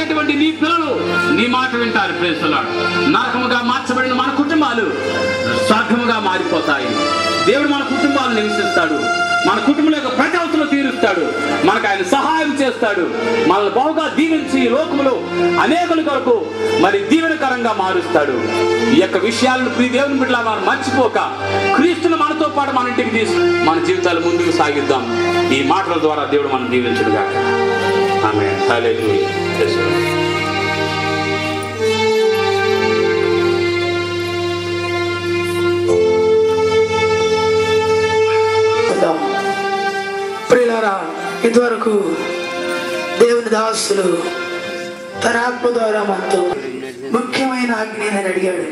అనేటటువంటి నీ పిల్లలు నీ మాట వింటారు. ప్రేసులాడు నరకముగా మార్చబడిన మన కుటుంబాలు స్వర్గముగా మారిపోతాయి. దేవుడు మన కుటుంబాలను నివసిస్తాడు, మన కుటుంబం యొక్క ప్రతి అవసరం తీరుస్తాడు, మనకు ఆయన సహాయం చేస్తాడు, మనల్ని బాగుగా దీవించి లోకములో అనేకుల కొరకు మరి దీవెనకరంగా మారుస్తాడు. ఈ యొక్క విషయాలను ప్రియ దేవుని బిడ్డలా మనం మర్చిపోక క్రీస్తును మనతో పాటు మన ఇంటికి తీసి మన జీవితాలు ముందుకు సాగిద్దాం. ఈ మాటల ద్వారా దేవుడు మనం దీవించుడుగా. ఆమేన్. హల్లెలూయా. ప్రియులారా, ఇంతవరకు దేవుని దాసులు తన ఆత్మ ద్వారా మనతో ముఖ్యమైన ఆజ్ఞని అడిగాడు.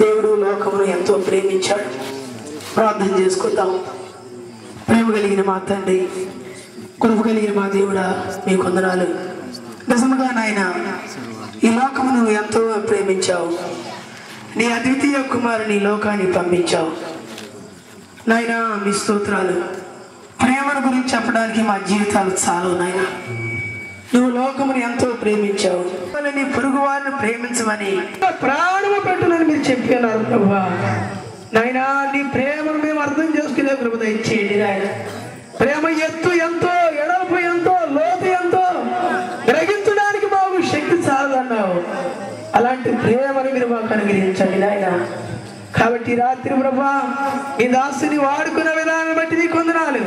దేవుడు లోకమును ఎంతో ప్రేమించాడు. ప్రార్థన చేసుకుందాం. ప్రేమ కలిగిన మా తండ్రి, కృప కలిగిన మా దేవుడా, మీ కొందనాలు. నిజముగా నాయన, ఈ లోకమును ఎంతో ప్రేమించావు. నీ అద్వితీయ కుమారుని లోకాన్ని పంపించావు నాయన. మీ స్తోత్రాలు. ప్రేమను గురించి చెప్పడానికి మా జీవితాలు చాలు నాయన. నువ్వు లోకమును ఎంతో ప్రేమించావు. నీ పొరుగు వారిని ప్రేమించమని ప్రాణము పెట్టునని మీరు చెప్పినారు ప్రభువా. నాయన, నీ ప్రేమను మేము అర్థం చేసుకునే కృప దయచేయండి నాయన. ప్రేమ ఎత్తు ఎంతో, ఎడల్పు ఎంతో, లోతు ఎంతో గ్రహించడానికి మాకు శక్తి చాలదన్నావు. అలాంటి ప్రేమను మీరు మాకు అనుగ్రహించండి నాయన. కాబట్టి రాత్రి ప్రభా, మీ దాసుని వాడుకున్న విధానం బట్టి నీ కొందనాలు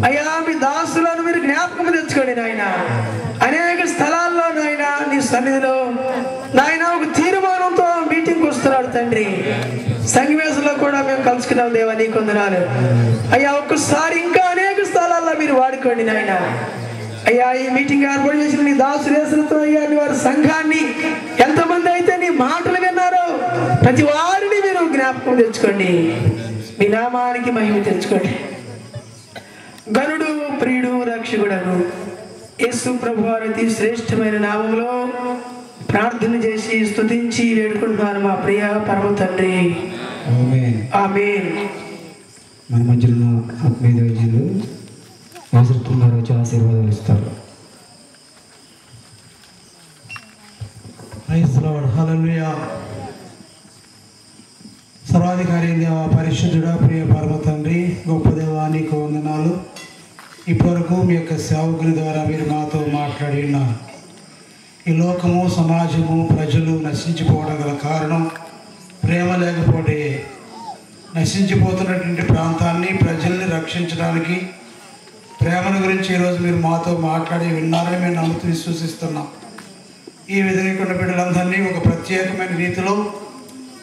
అయ్యా. మీ దాసులను మీరు జ్ఞాపకం తెచ్చుకోండి నాయన. అనేక స్థలాల్లో నాయన నీ సన్నిధిలో నాయన ఒక తీర్మానంతో మీటింగ్కి వస్తున్నాడు తండ్రి. సంఘవేశంలో కూడా మేము కలుసుకున్నాం దేవా, నీ కొందనాలు అయ్యా. ఒక్కసారి ఇంకా అనేక స్థలాల్లో మీరు వాడుకోండి నాయన. అయ్యా, ఈ మీటింగ్ ఏర్పాటు చేసిన నీ దాసులేసులతో అయ్యా, వారి సంఘాన్ని ఎంతమంది అయితే నీ మాటలు విన్నారో ప్రతి వారిని మీరు జ్ఞాపకం తెచ్చుకోండి. మీ నామానికి మహిమ తెచ్చుకోండి. గనుడు, ప్రియుడు, రక్షకుడను యేసు ప్రభువారి అతి శ్రేష్టమైన నామంలో ప్రార్థన చేసి స్తుతించి వేడుకుంటున్నాను మా ప్రియ పరమ తండ్రి. ఆమేన్. మన మధ్యలో ఆత్మీయ వైద్యులు అవసరతున్నారు, వచ్చి ఆశీర్వాదాలు ఇస్తారు. Praise the Lord. హల్లెలూయా. సర్వాధికారి దేవ, పరిశుద్ధుడా, ప్రియ పరమ తండ్రి, గొప్ప దేవా, నీకు వందనాలు. ఇప్పటివరకు మీ యొక్క సేవకుని ద్వారా మీరు మాతో మాట్లాడి ఉన్నారు. ఈ లోకము, సమాజము, ప్రజలు నశించిపోవడం గల కారణం ప్రేమ లేకపోతే నశించిపోతున్నటువంటి ప్రాంతాన్ని, ప్రజల్ని రక్షించడానికి ప్రేమను గురించి ఈరోజు మీరు మాతో మాట్లాడి విన్నారని మేము నమ్ముతూ విశ్వసిస్తున్నాం. ఈ విధంగా కొన్ని బిడ్డలందరినీ ఒక ప్రత్యేకమైన రీతిలో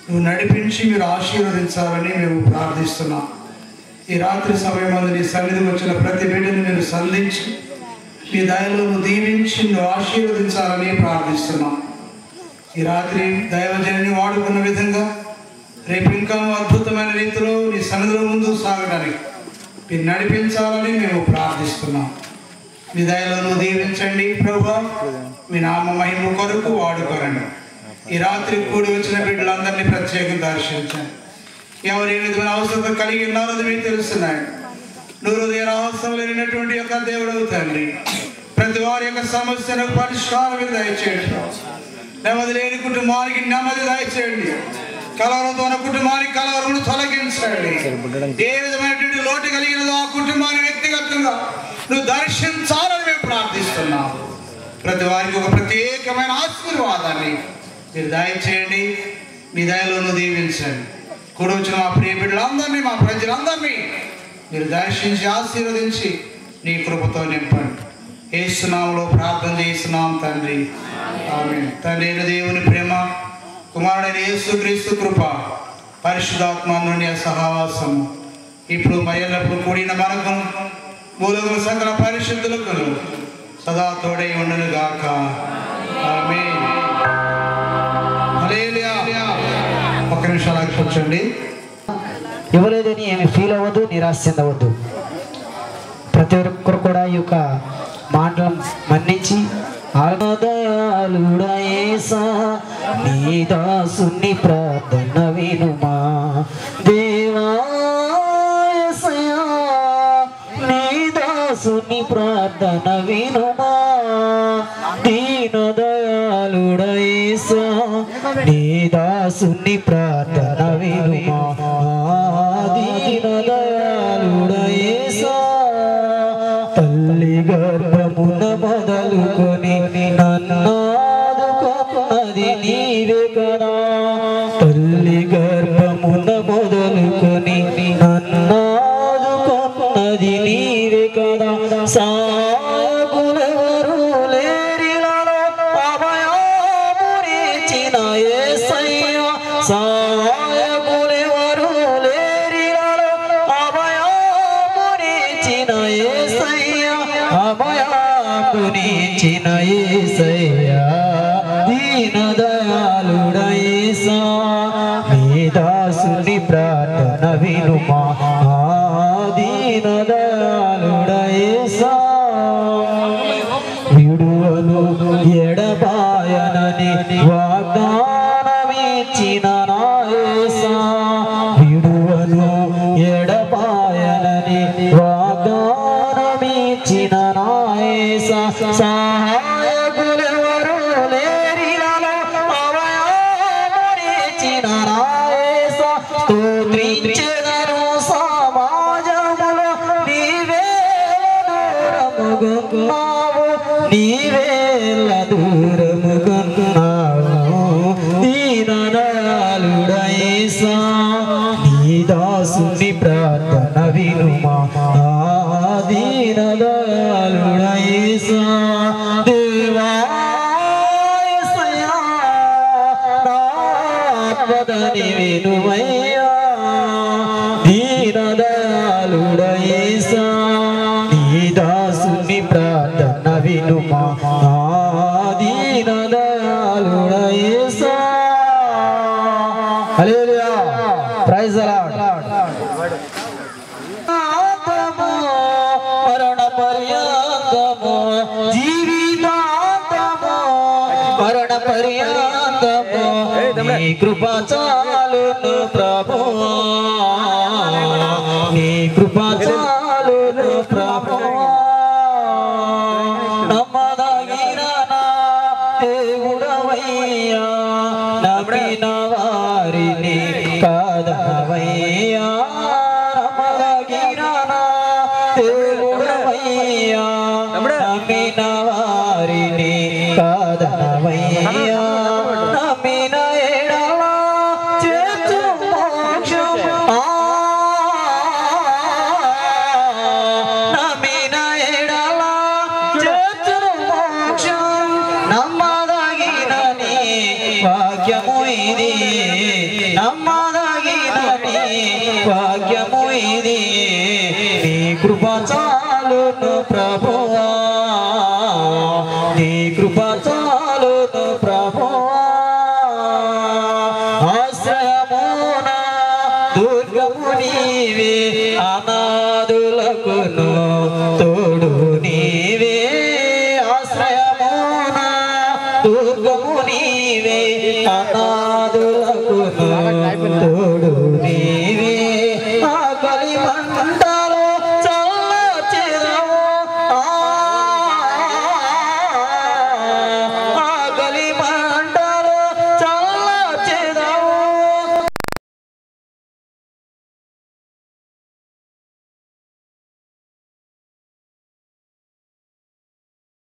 నువ్వు నడిపించి మీరు ఆశీర్వదించాలని మేము ప్రార్థిస్తున్నాం. ఈ రాత్రి సమయం నీ సన్నిధికి వచ్చిన ప్రతి బిడ్డని మీరు సంధించి నీ దయలో నువ్వు దీవించి నువ్వు ఆశీర్వదించాలని ప్రార్థిస్తున్నాం. ఈ రాత్రి దైవజనాన్ని వాడుకున్న విధంగా రేపు ఇంకా అద్భుతమైన రీతిలో నీ సన్నిధిలో ముందు సాగడానికి మీరు నడిపించాలని మేము ప్రార్థిస్తున్నాం. మీ దయలో నువ్వు దీవించండి ప్రభువా. మీ నామ మహిమ కొరకు వాడుకోరండి. ఈ రాత్రి కూడి వచ్చిన బిడ్డలందరినీ ప్రత్యేకంగా దర్శించండి. ఎవరు ఏ విధమైన అవసరం కలిగి ఉన్నారో అది మీకు తెలుస్తున్నాయి. నువ్వు హృదయ రహస్యం లేనటువంటి యొక్క దేవుడు తండ్రి, ప్రతి వారి యొక్క సమస్యను పరిష్కారం దయచేయండి. నెమ్మది లేని కుటుంబానికి నెమ్మది దయచేయండి. కలవరంతో ఉన్న కుటుంబానికి కలవరమును తొలగించండి. ఏ విధమైనటువంటి లోటు కలిగినదో ఆ కుటుంబాన్ని వ్యక్తిగతంగా నువ్వు దర్శించాలని మేము ప్రార్థిస్తున్నాం. ప్రతి వారికి ఒక ప్రత్యేకమైన ఆశీర్వాదాన్ని మీరు దయచేయండి. మీ దయలోను దీవించండి. కూడి వచ్చిన మా ప్రియ బిడ్డలందరినీ, మా ప్రజలందరినీ మీరు దర్శించి ఆశీర్వదించి నీ కృపతో నింపండి. యేసు నామములో ప్రార్థన చేస్తున్నాం తండ్రి. ఆమేన్. తండ్రి అయిన దేవుని ప్రేమ, కుమారుడైన యేసుక్రీస్తు కృప, పరిశుద్ధాత్మ నుండి సహవాసము ఇప్పుడు మరెల్లప్పుడు కూడిన మనకు మూలము సకల పరిశుద్ధులకు సదా తోడై ఉండును గాక. ఆమేన్. హల్లెలూయా. ఒక్క నిమిషం కూర్చోండి. ఇవ్వలేదని ఏమి ఫీల్ అవ్వద్దు, నిరాశ చెందవద్దు. ప్రతి ఒక్కరు కూడా ఈ యొక్క మాటలను మన్నించి దయాళుడా యేసా నీ దాసుని ప్రార్థన వినుమా, దేవా యేసయ్యా నీ దాసుని ప్రార్థన వినుమా, దీన దయాళుడా యేసా నీ దాసుని ప్రార్థన వినుమా దీన దయాళుడా యేసా తల్లి గర్భమున మొదలుకొని నన్నాదుకున్నది నీవే కదా తల్లి గర్భమున మొదలుకొని నన్నాదుకున్నది నీవే కదా సాయకులెవరు లేరిలలో అభయమునిచ్చిన యేసయ్యా సాయకులెవరు లేరిలలో అభయమునిచ్చిన యేసయ్యా అభయమునిచ్చిన యేసయ్యా దీన దయాళుడా యేసా నీ దాసుని ప్రార్థన వినుమా దీన దయాళుడా యేసా విడువను ఎడబాయనని వాగ్దానమిచ్చిన నా యేసా విడువను ఎడబాయనని వాగ్దానమిచ్చిన నా యేసా సహాయకులెవరు లేరిలలో అభయమునిచ్చిన నా యేసా స్తోత్రించెదను సమాజములో నీవేల దూరముగన్నావు దీన దయాళుడా యేసా నీ దాసుని ప్రార్థన వినుమా దీన దయాళుడా యేసా దేవా యేసయ్యా నా ఆత్మదని వినుమయ్యా దీన దయాళుడా యేసా నీ దాసుని ప్రార్థన వినుమా దీన దయాళుడా యేసా హల్లెలూయా ప్రైజ్ ది లార్డ్ మరణ పర్యంతము జీవితాంతము మరణ పర్యంతము నీ కృప చాలును ప్రభువా నీ కృప చాలును ప్రభువా నమ్మదగిన నా దేవుడవయ్యా నమ్మిన వారిని కాదవయ్యా నమ్మదగిన నా దేవుడవయ్యా నమ్మిన వారిని కాదవయ్యా నమ్మిన ఎడల చేర్చు మోక్షం నమ్మిన ఎడల చేర్చు మోక్షం నమ్మదగినని వాక్యము ఇది నమ్మదగినని వాక్యము ఇది నీ కృప చాలును ప్రభువా నీ కృప చాలును ప్రభువా ఆశ్రయమున దుర్గము నీవే అనాథులకును తోడు నీవే ఆశ్రయమున